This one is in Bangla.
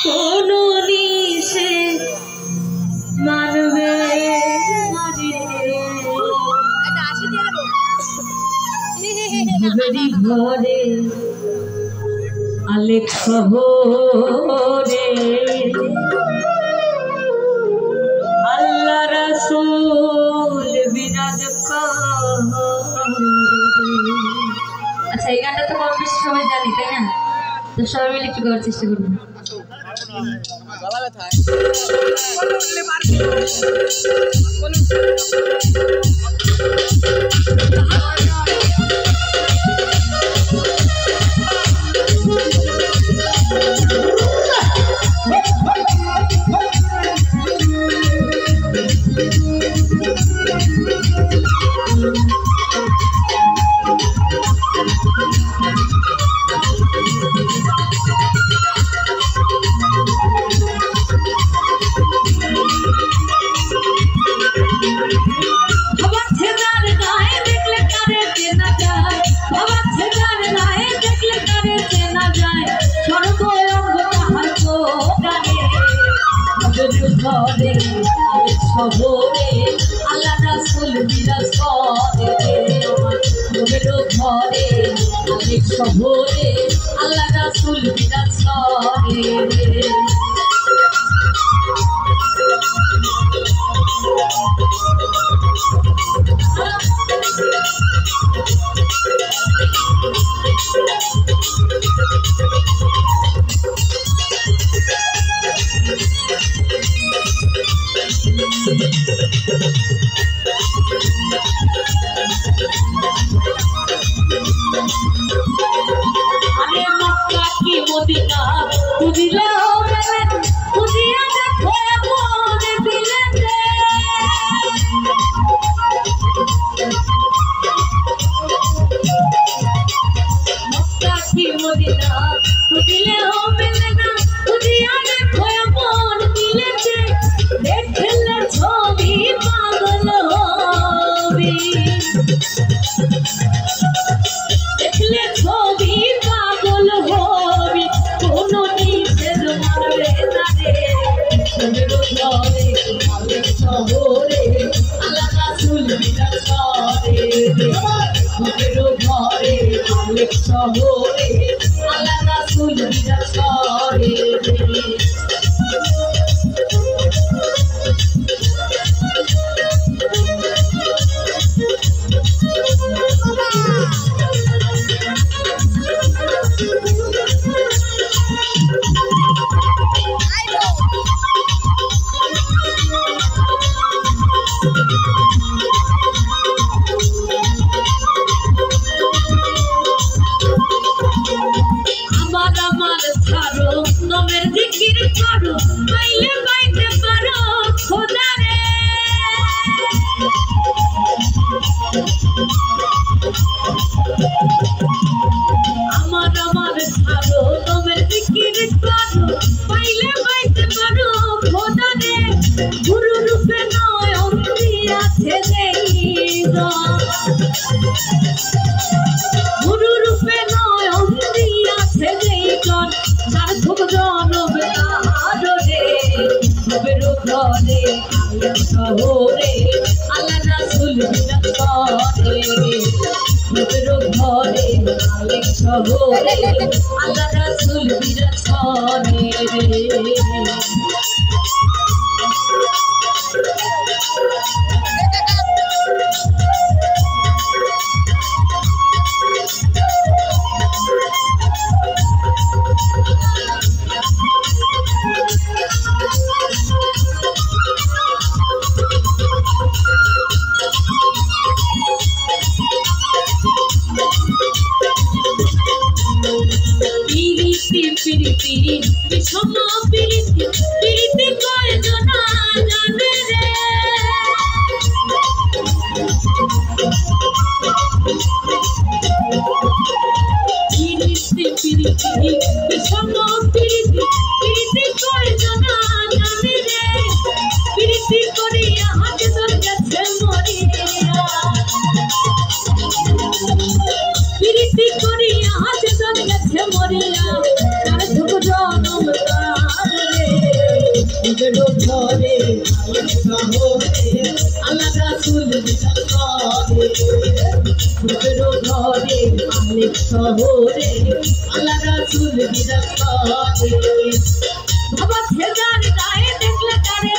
কোনো নিশে মানবে ঘরে আলেক শহরে আল্লাহ রাসূল বিরাজ করে। আচ্ছা, এই গানটা তো কম বেশি সবাই জানি, তাই না? তো সবাই মিলে একটু গাওয়ার চেষ্টা করবো। শহরে আল্লাহ রাসূল বিরাজ করে, ঘরে আলেক শহরে আল্লাহ রাসূল বিরাজ করে। আরে মক্কা কি মদিনা খুঁজিলে হবে, খুঁজিয়া দেখো মনে দিলে মক্কা কি মদিনা খুঁজিলে হবে না, খুঁজিয়া দেখো মন দিলে দেখলে ছবি পাগল হবি, দেখলে ছবি পাগল হবি, কোনো নিষেধ মানবে না রে। ঘরে আলেক শহরে আল্লাহ রাসূল বিরাজ করে, ঘরে আলেক শহরে আল্লাহ রাসূল বিরাজ করে। আমার ছাড়ো নমের জিকির করো, পাইলে পাইতে পারো খোদা রে। আমার ছাড়ো নমের জিকির করো, পাইলে পাইতে পারো খোদা রে। গুরু রূপে নয়ন দিয়াছে দেইরা, গুরু রূপে নয়ন দিয়াছে দেইগণ, সার্থক জনম তাহারে। ঘরে আলেক শহরে আল্লাহ রাসূল বিরাজ করে, ঘরে আলেক শহরে আল্লাহ রাসূল বিরাজ করে। পিরিতি বিষম পিরিতি, পিরিতি কয়জনা জানে রে। পিরিতি পিরিতি বিষম পিরিতি, পিরিতি কয়জনা জানে রে। পিরিতি করিয়া হাতে তোর কাছে মরিয়া, পিরিতি করিয়া হাতে তোর কাছে মরিয়া, সার্থক জনম তাহারে। ঘরে আল্লাহ রাসূল বিরাজ করে ঘরে অনেক শহরে আল্লাহ রাসূল বিরাজ করে বাবা ছেদার গায়ে দেখলে কারে